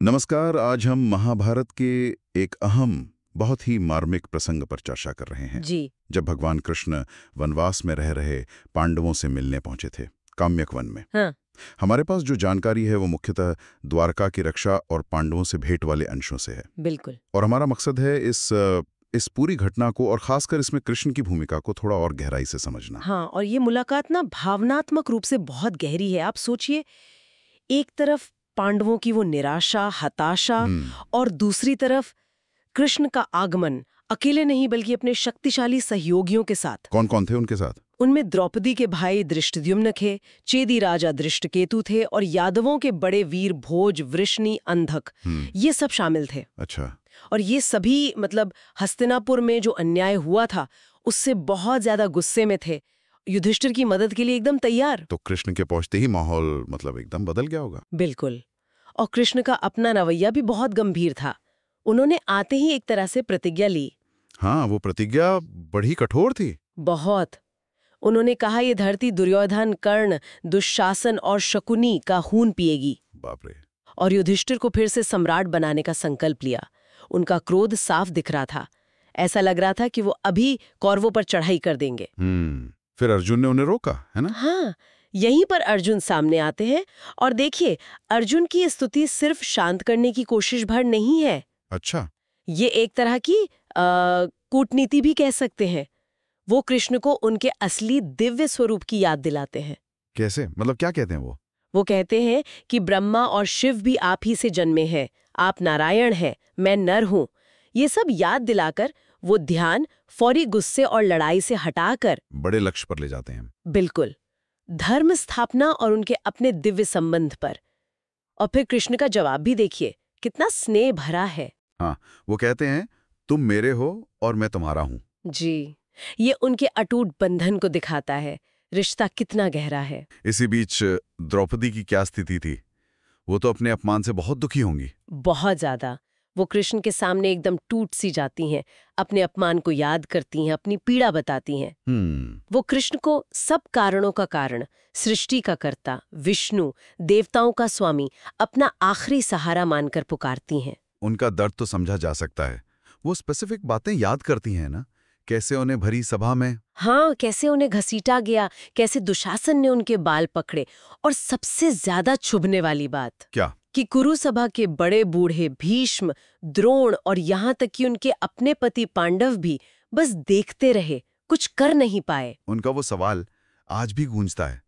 नमस्कार। आज हम महाभारत के एक अहम, बहुत ही मार्मिक प्रसंग पर चर्चा कर रहे हैं। जी। जब भगवान कृष्ण वनवास में रह रहे पांडवों से मिलने पहुंचे थे काम्यक वन में। हाँ। हमारे पास जो जानकारी है वो मुख्यतः द्वारका की रक्षा और पांडवों से भेंट वाले अंशों से है। बिल्कुल। और हमारा मकसद है इस पूरी घटना को और खासकर इसमें कृष्ण की भूमिका को थोड़ा और गहराई से समझना। हाँ, और ये मुलाकात ना भावनात्मक रूप से बहुत गहरी है। आप सोचिए, एक तरफ पांडवों की वो निराशा, हताशा, और दूसरी तरफ कृष्ण का आगमन, अकेले नहीं बल्कि अपने शक्तिशाली सहयोगियों के साथ। कौन कौन थे उनके साथ? उनमें द्रौपदी के भाई धृष्टद्युम्न थे, चेदी राजा धृष्टकेतु थे और यादवों के बड़े वीर भोज, वृष्णि, अंधक, ये सब शामिल थे। अच्छा। और ये सभी हस्तिनापुर में जो अन्याय हुआ था उससे बहुत ज्यादा गुस्से में थे, युधिष्ठिर की मदद के लिए एकदम तैयार। तो कृष्ण के पहुंचते ही माहौल एकदम बदल गया होगा। बिल्कुल। और कृष्ण का अपना रवैया भी बहुत गंभीर था। उन्होंने आते ही एक तरह से प्रतिज्ञा ली। हाँ, वो प्रतिज्ञा बड़ी कठोर थी। बहुत। उन्होंने कहा, ये धरती दुर्योधन, कर्ण, दुशासन और शकुनी का खून पिएगी। बाप रे। और युधिष्ठिर को फिर से सम्राट बनाने का संकल्प लिया। उनका क्रोध साफ दिख रहा था। ऐसा लग रहा था कि वो अभी कौरवों पर चढ़ाई कर देंगे। फिर अर्जुन ने उन्हें रोका, है ना? हाँ, यहीं पर अर्जुन सामने आते हैं। और देखिए, अर्जुन की स्तुति सिर्फ शांत करने की कोशिश भर नहीं है। अच्छा। ये एक तरह की कूटनीति भी कह सकते हैं। वो कृष्ण को उनके असली दिव्य स्वरूप की याद दिलाते हैं। कैसे? क्या कहते हैं वो? वो कहते हैं कि ब्रह्मा और शिव भी आप ही से जन्मे हैं, आप नारायण हैं, मैं नर हूं। ये सब याद दिलाकर वो ध्यान फौरी गुस्से और लड़ाई से हटाकर बड़े लक्ष्य पर ले जाते हैं। बिल्कुल, धर्म स्थापना और उनके अपने दिव्य संबंध पर। और फिर कृष्ण का जवाब भी देखिए, कितना स्नेह भरा है। हाँ, वो कहते हैं, तुम मेरे हो और मैं तुम्हारा हूं। जी, ये उनके अटूट बंधन को दिखाता है, रिश्ता कितना गहरा है। इसी बीच द्रौपदी की क्या स्थिति थी? वो तो अपने अपमान से बहुत दुखी होंगी। बहुत ज्यादा। वो कृष्ण के सामने एकदम टूट सी जाती हैं, अपने अपमान को याद करती हैं, अपनी पीड़ा बताती हैं। वो कृष्ण को सब कारणों का कारण, सृष्टि का कर्ता, विष्णु, देवताओं का स्वामी, अपना आखिरी सहारा मानकर पुकारती हैं। उनका दर्द तो समझा जा सकता है। वो स्पेसिफिक बातें याद करती हैं ना, कैसे उन्हें भरी सभा में। हाँ, कैसे उन्हें घसीटा गया, कैसे दुशासन ने उनके बाल पकड़े, और सबसे ज्यादा चुभने वाली बात क्या? कि कुरु सभा के बड़े बूढ़े भीष्म, द्रोण और यहाँ तक कि उनके अपने पति पांडव भी बस देखते रहे, कुछ कर नहीं पाए। उनका वो सवाल आज भी गूंजता है,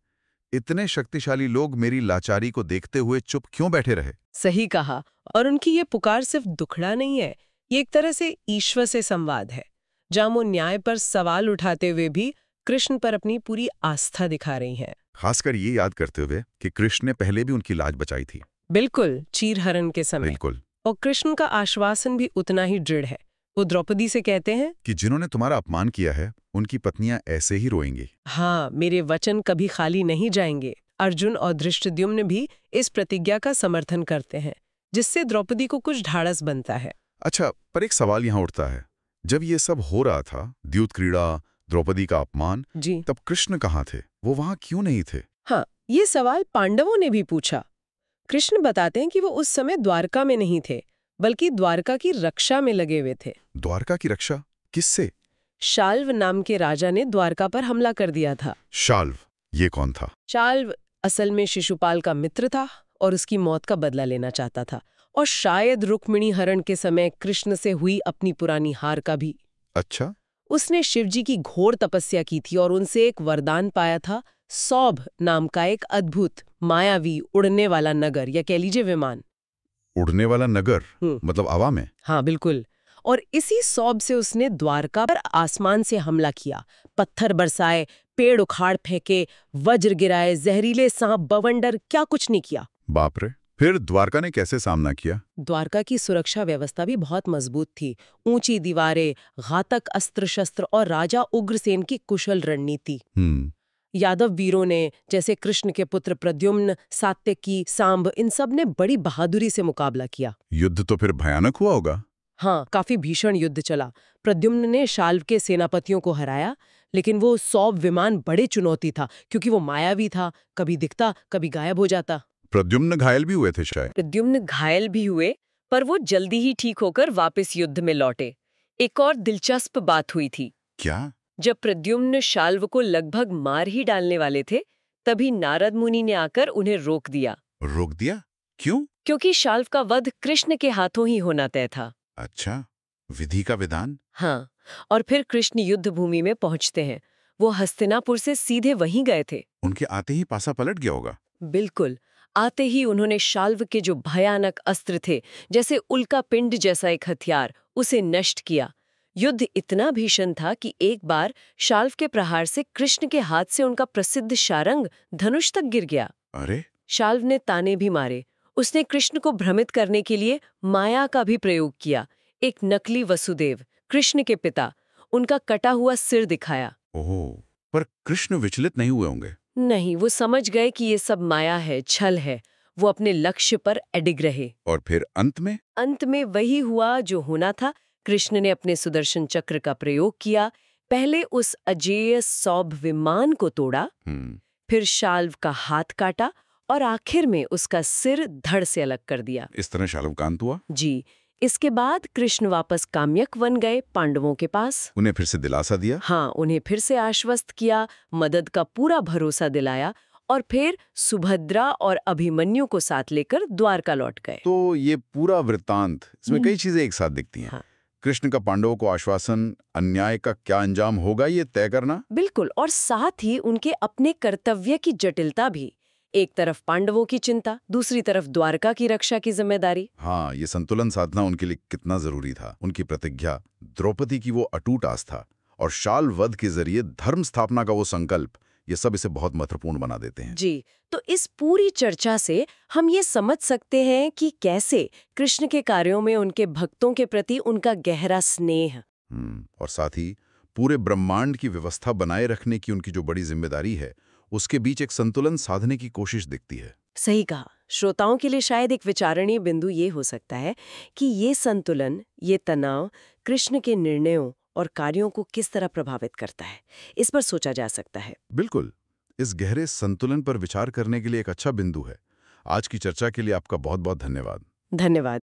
इतने शक्तिशाली लोग मेरी लाचारी को देखते हुए चुप क्यों बैठे रहे? सही कहा। और उनकी ये पुकार सिर्फ दुखड़ा नहीं है, ये एक तरह से ईश्वर से संवाद है, जहां वो न्याय पर सवाल उठाते हुए भी कृष्ण पर अपनी पूरी आस्था दिखा रही हैं। खासकर ये याद करते हुए कि कृष्ण ने पहले भी उनकी लाज बचाई थी। बिल्कुल, चीरहरण के समय। बिल्कुल। और कृष्ण का आश्वासन भी उतना ही दृढ़ है। वो द्रौपदी से कहते हैं कि जिन्होंने तुम्हारा अपमान किया है उनकी पत्नियां ऐसे ही रोएंगी। हाँ, मेरे वचन कभी खाली नहीं जाएंगे। अर्जुन और धृष्टद्युम्न भी इस प्रतिज्ञा का समर्थन करते हैं, जिससे द्रौपदी को कुछ ढाढ़स बनता है। अच्छा, पर एक सवाल यहाँ उठता है, जब ये सब हो रहा था, द्यूत क्रीड़ा, द्रौपदी का अपमान, जी, तब कृष्ण कहाँ थे? वो वहाँ क्यों नहीं थे? हाँ, ये सवाल पांडवों ने भी पूछा। कृष्ण बताते हैं कि वो उस समय द्वारका में नहीं थे, बल्कि द्वारका की रक्षा में लगे हुए थे। द्वारका की रक्षा? किससे? शाल्व नाम के राजा ने द्वारका पर हमला कर दिया था। शाल्व, ये कौन था? शाल्व असल में शिशुपाल का मित्र था और उसकी मौत का बदला लेना चाहता था, और शायद रुक्मिणी हरण के समय कृष्ण से हुई अपनी पुरानी हार का भी। अच्छा। उसने शिवजी की घोर तपस्या की थी और उनसे एक वरदान पाया था, सौभ नाम का एक अद्भुत मायावी उड़ने वाला नगर, या कह लीजिए विमान। उड़ने वाला नगर? हवा में? हाँ, बिल्कुल। और इसी सौभ से उसने द्वारका पर आसमान से हमला किया, पत्थर बरसाए, पेड़ उखाड़ फेंके, वज्र गिराए, जहरीले सांप, बवंडर, क्या कुछ नहीं किया। बाप रे। फिर द्वारका ने कैसे सामना किया? द्वारका की सुरक्षा व्यवस्था भी बहुत मजबूत थी। ऊंची दीवारें, घातक अस्त्र शस्त्र और राजा उग्रसेन की कुशल रणनीति। यादव वीरों ने, जैसे कृष्ण के पुत्र प्रद्युम्न, सात्यकी, सांब, इन सब ने बड़ी बहादुरी से मुकाबला किया। युद्ध तो फिर भयानक हुआ होगा। हाँ, काफी भीषण युद्ध चला। प्रद्युम्न ने शाल्व के सेनापतियों को हराया, लेकिन वो सौभ विमान बड़े चुनौती था, क्योंकि वो मायावी था, कभी दिखता कभी गायब हो जाता। प्रद्युम्न घायल भी हुए थे शायद। प्रद्युम्न घायल भी हुए, पर वो जल्दी ही ठीक होकर वापस युद्ध में लौटे। एक और दिलचस्प बात हुई थी। क्या? जब प्रद्युम्न शाल्व को लगभग मार ही डालने वाले थे, तभी नारद मुनि ने आकर उन्हें रोक दिया। रोक दिया? क्यों? क्योंकि शाल्व का वध कृष्ण के हाथों ही होना तय था। अच्छा, विधि का विधान। हाँ, और फिर कृष्ण युद्ध भूमि में पहुंचते हैं। वो हस्तिनापुर से सीधे वहीं गए थे। उनके आते ही पासा पलट गया होगा। बिल्कुल। आते ही उन्होंने शाल्व के जो भयानक अस्त्र थे, जैसे उल्का पिंड जैसा एक हथियार, उसे नष्ट किया। युद्ध इतना भीषण था कि एक बार शाल्व के प्रहार से कृष्ण के हाथ से उनका प्रसिद्ध शारंग धनुष तक गिर गया। अरे, शाल्व ने ताने भी मारे। उसने कृष्ण को भ्रमित करने के लिए माया का भी प्रयोग किया। एक नकली वसुदेव, कृष्ण के पिता, उनका कटा हुआ सिर दिखाया। ओह, पर कृष्ण विचलित नहीं हुए होंगे। नहीं, वो समझ गए कि ये सब माया है, छल है। वो अपने लक्ष्य पर अडिग रहे। और फिर अंत में? अंत में वही हुआ जो होना था। कृष्ण ने अपने सुदर्शन चक्र का प्रयोग किया। पहले उस अजेय सौभ विमान को तोड़ा, फिर शाल्व का हाथ काटा और आखिर में उसका सिर धड़ से अलग कर दिया। इस तरह शाल्व का अंत हुआ। जी। इसके बाद कृष्ण वापस काम्यक वन गए, पांडवों के पास। उन्हें फिर से दिलासा दिया। हाँ, उन्हें फिर से आश्वस्त किया, मदद का पूरा भरोसा दिलाया और फिर सुभद्रा और अभिमन्यु को साथ लेकर द्वारका लौट गए। तो ये पूरा वृत्तांत, इसमें कई चीजें एक साथ दिखती हैं। हाँ। कृष्ण का पांडवों को आश्वासन, अन्याय का क्या अंजाम होगा ये तय करना। बिल्कुल, और साथ ही उनके अपने कर्तव्य की जटिलता भी। एक तरफ पांडवों की चिंता, दूसरी तरफ द्वारका की रक्षा की जिम्मेदारी। हाँ, ये संतुलन साधना उनके लिए कितना जरूरी था। उनकी प्रतिज्ञा, द्रौपदी की वो अटूट आस्था और शाल वध के जरिए धर्म स्थापना का वो संकल्प, ये सब इसे बहुत महत्वपूर्ण बना देते हैं। जी, तो इस पूरी चर्चा से हम ये समझ सकते हैं कि कैसे कृष्ण के कार्यों में उनके भक्तों के प्रति उनका गहरा स्नेह, और साथ ही पूरे ब्रह्मांड की व्यवस्था बनाए रखने की उनकी जो बड़ी जिम्मेदारी है, उसके बीच एक संतुलन साधने की कोशिश दिखती है। सही कहा। श्रोताओं के लिए शायद एक विचारणीय बिंदु ये हो सकता है कि ये संतुलन, ये तनाव कृष्ण के निर्णयों और कार्यों को किस तरह प्रभावित करता है। इस पर सोचा जा सकता है। बिल्कुल, इस गहरे संतुलन पर विचार करने के लिए एक अच्छा बिंदु है। आज की चर्चा के लिए आपका बहुत बहुत धन्यवाद। धन्यवाद।